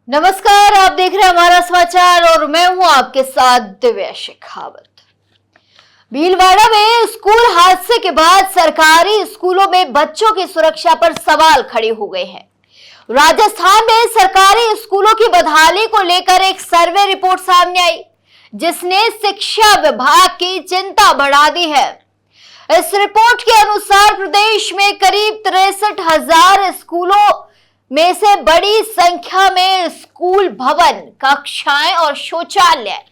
नमस्कार, आप देख रहे हैं हमारा समाचार और मैं हूं आपके साथ दिव्या शेखावत। भीलवाड़ा में स्कूल हादसे के बाद सरकारी स्कूलों में बच्चों की सुरक्षा पर सवाल खड़े हो गए हैं। राजस्थान में सरकारी स्कूलों की बदहाली को लेकर एक सर्वे रिपोर्ट सामने आई, जिसने शिक्षा विभाग की चिंता बढ़ा दी है। इस रिपोर्ट के अनुसार प्रदेश में करीब 63,000 स्कूलों में से बड़ी संख्या में स्कूल भवन, कक्षाएं और शौचालय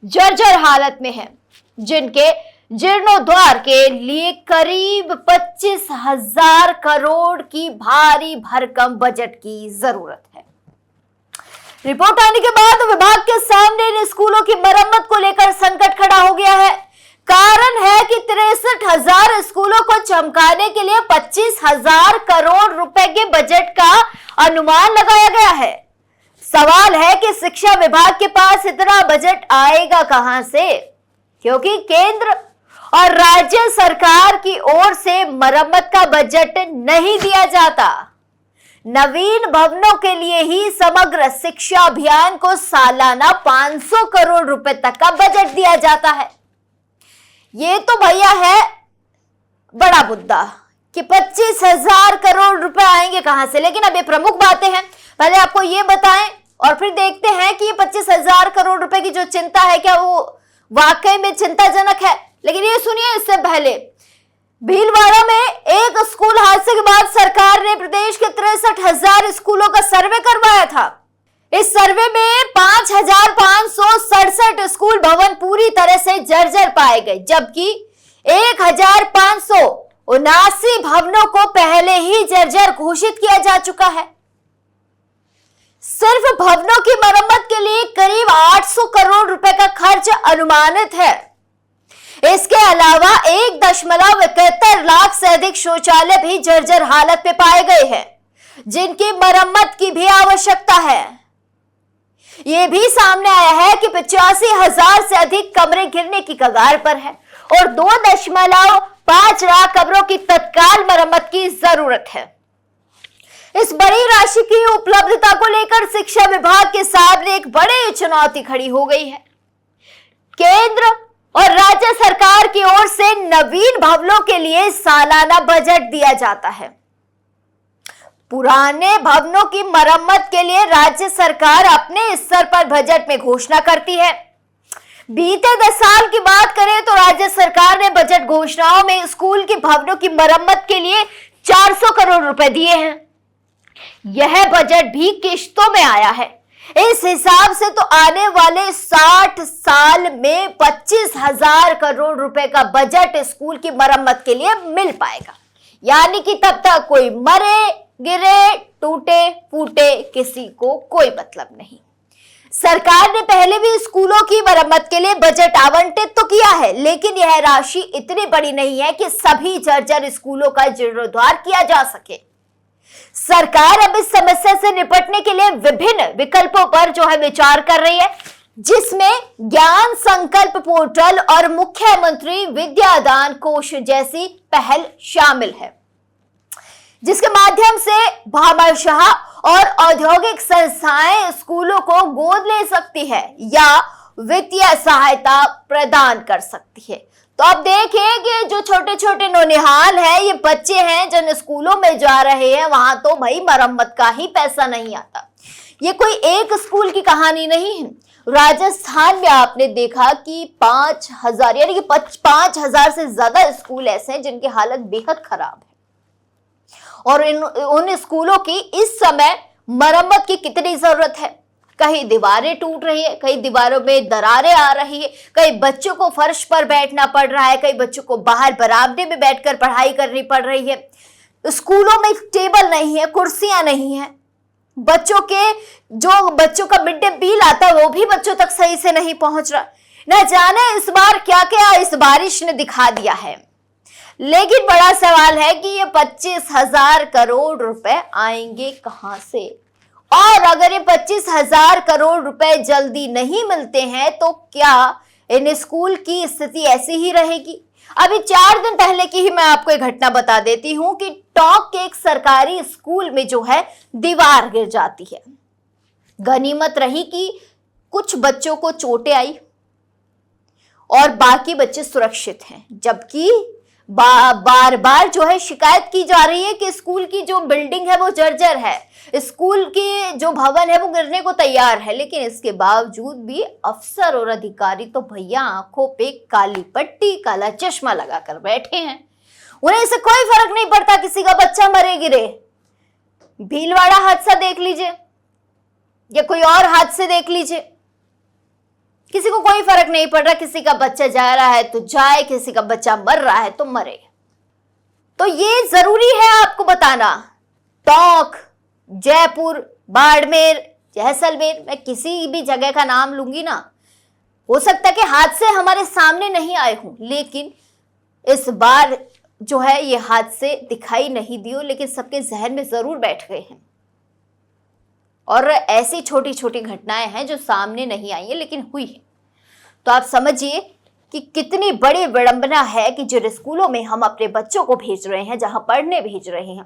जर्जर हालत में हैं, जिनके जीर्णोद्धार के लिए करीब 25,000 करोड़ की भारी भरकम बजट की जरूरत है। रिपोर्ट आने के बाद विभाग के सामने इन स्कूलों की मरम्मत को लेकर संकट खड़ा हो गया है। कारण है कि 63,000 स्कूलों को चमकाने के लिए 25,000 करोड़ रुपए के बजट का अनुमान लगाया गया है। सवाल है कि शिक्षा विभाग के पास इतना बजट आएगा कहां से, क्योंकि केंद्र और राज्य सरकार की ओर से मरम्मत का बजट नहीं दिया जाता। नवीन भवनों के लिए ही समग्र शिक्षा अभियान को सालाना 500 करोड़ रुपए तक का बजट दिया जाता है। ये तो भैया है बड़ा मुद्दा कि 25,000 करोड़ रुपए आएंगे कहां से। लेकिन अब ये प्रमुख बातें हैं, पहले आपको ये बताएं और फिर देखते हैं कि ये 25,000 करोड़ रुपए की जो चिंता है, क्या वो वाकई में चिंताजनक है। लेकिन ये सुनिए, इससे पहले भीलवाड़ा में एक स्कूल हादसे के बाद सरकार ने प्रदेश के 63,000 स्कूलों का सर्वे करवाया था। इस सर्वे में 5,567 स्कूल भवन पूरी तरह से जर्जर पाए गए, जबकि 1,579 भवनों को पहले ही जर्जर घोषित किया जा चुका है। सिर्फ भवनों की मरम्मत के लिए करीब 800 करोड़ रुपए का खर्च अनुमानित है। इसके अलावा 1.71 लाख से अधिक शौचालय भी जर्जर हालत में पाए गए हैं, जिनकी मरम्मत की भी आवश्यकता है। यह भी सामने आया है कि 85,000 से अधिक कमरे गिरने की कगार पर है और 2.5 लाख कमरों की तत्काल मरम्मत की जरूरत है। इस बड़ी राशि की उपलब्धता को लेकर शिक्षा विभाग के सामने एक बड़ी चुनौती खड़ी हो गई है। केंद्र और राज्य सरकार की ओर से नवीन भवनों के लिए सालाना बजट दिया जाता है। पुराने भवनों की मरम्मत के लिए राज्य सरकार अपने स्तर पर बजट में घोषणा करती है। बीते 10 साल की बात करें तो राज्य सरकार ने बजट घोषणाओं में स्कूल के भवनों की मरम्मत के लिए 400 करोड़ रुपए दिए हैं। यह बजट भी किश्तों में आया है। इस हिसाब से तो आने वाले 60 साल में 25,000 करोड़ रुपए का बजट स्कूल की मरम्मत के लिए मिल पाएगा। यानी कि तब तक कोई मरे, गिरे, टूटे, फूटे, किसी को कोई मतलब नहीं। सरकार ने पहले भी स्कूलों की मरम्मत के लिए बजट आवंटित तो किया है, लेकिन यह राशि इतनी बड़ी नहीं है कि सभी जर्जर स्कूलों का जीर्णोद्धार किया जा सके। सरकार अब इस समस्या से निपटने के लिए विभिन्न विकल्पों पर जो है विचार कर रही है, जिसमें ज्ञान संकल्प पोर्टल और मुख्यमंत्री विद्यादान कोष जैसी पहल शामिल है, जिसके माध्यम से भामाशाह और औद्योगिक संस्थाएं स्कूलों को गोद ले सकती है या वित्तीय सहायता प्रदान कर सकती है। तो आप देखें कि जो छोटे छोटे नौनिहाल है, ये बच्चे हैं जिन स्कूलों में जा रहे हैं, वहां तो भाई मरम्मत का ही पैसा नहीं आता। ये कोई एक स्कूल की कहानी नहीं है। राजस्थान में आपने देखा कि 5,000 यानी कि 5,000 से ज्यादा स्कूल ऐसे हैं जिनकी हालत बेहद खराब है, और उन स्कूलों की इस समय मरम्मत की कितनी जरूरत है। कहीं दीवारें टूट रही है, कहीं दीवारों में दरारें आ रही है, कई बच्चों को फर्श पर बैठना पड़ रहा है, कई बच्चों को बाहर बरामदे में बैठकर पढ़ाई करनी पड़ रही है। स्कूलों में टेबल नहीं है, कुर्सियां नहीं है, बच्चों का मिड डे मील आता है वो भी बच्चों तक सही से नहीं पहुंच रहा। न जाने इस बार क्या क्या इस बारिश ने दिखा दिया है। लेकिन बड़ा सवाल है कि ये 25,000 करोड़ रुपए आएंगे कहां से, और अगर ये 25,000 करोड़ रुपए जल्दी नहीं मिलते हैं तो क्या इन स्कूल की स्थिति ऐसी ही रहेगी। अभी 4 दिन पहले की ही मैं आपको एक घटना बता देती हूं कि टोंक के एक सरकारी स्कूल में जो है दीवार गिर जाती है। गनीमत रही कि कुछ बच्चों को चोटें आई और बाकी बच्चे सुरक्षित हैं, जबकि बार बार जो है शिकायत की जा रही है कि स्कूल की जो बिल्डिंग है वो जर्जर है, स्कूल की जो भवन है वो गिरने को तैयार है। लेकिन इसके बावजूद भी अफसर और अधिकारी तो भैया आंखों पे काली पट्टी, काला चश्मा लगाकर बैठे हैं। उन्हें इससे कोई फर्क नहीं पड़ता किसी का बच्चा मरे गिरे। भीलवाड़ा हादसा देख लीजिए या कोई और हादसे देख लीजिए, किसी को कोई फर्क नहीं पड़ रहा। किसी का बच्चा जा रहा है तो जाए, किसी का बच्चा मर रहा है तो मरे। तो ये जरूरी है आपको बताना। टोंक, जयपुर, बाड़मेर, जैसलमेर, मैं किसी भी जगह का नाम लूंगी ना, हो सकता है कि हादसे हमारे सामने नहीं आए हों, लेकिन इस बार जो है ये हादसे दिखाई नहीं दिए, लेकिन सबके जहन में जरूर बैठ गए हैं। और ऐसी छोटी छोटी घटनाएं हैं जो सामने नहीं आई है लेकिन हुई है। तो आप समझिए कि कितनी बड़ी विडंबना है कि जिन स्कूलों में हम अपने बच्चों को भेज रहे हैं, जहां पढ़ने भेज रहे हैं,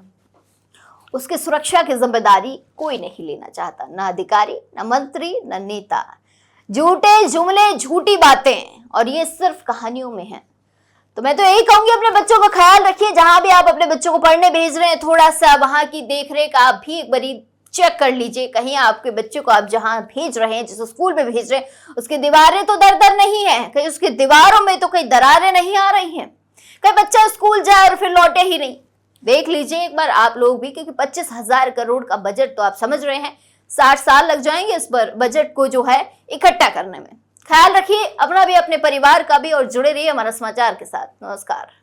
उसकी सुरक्षा की जिम्मेदारी कोई नहीं लेना चाहता, ना अधिकारी, ना मंत्री, ना नेता। झूठे जुमले, झूठी बातें, और ये सिर्फ कहानियों में है। तो मैं तो यही कहूंगी, अपने बच्चों का ख्याल रखिए। जहां भी आप अपने बच्चों को पढ़ने भेज रहे हैं, थोड़ा सा वहां की देखरेख आप भी एक बारी चेक कर लीजिए। कहीं आपके बच्चे को आप जहां भेज रहे हैं, जिस स्कूल में भेज रहे हैं, उसकी दीवारें तो दर नहीं है, कहीं उसकी दीवारों में तो कहीं दरारें नहीं आ रही हैं, कहीं बच्चा स्कूल जाए और फिर लौटे ही नहीं। देख लीजिए एक बार आप लोग भी, क्योंकि 25,000 करोड़ का बजट तो आप समझ रहे हैं, 60 साल लग जाएंगे इस पर बजट को जो है इकट्ठा करने में। ख्याल रखिए अपना भी, अपने परिवार का भी, और जुड़े रहिए हमारा समाचार के साथ। नमस्कार।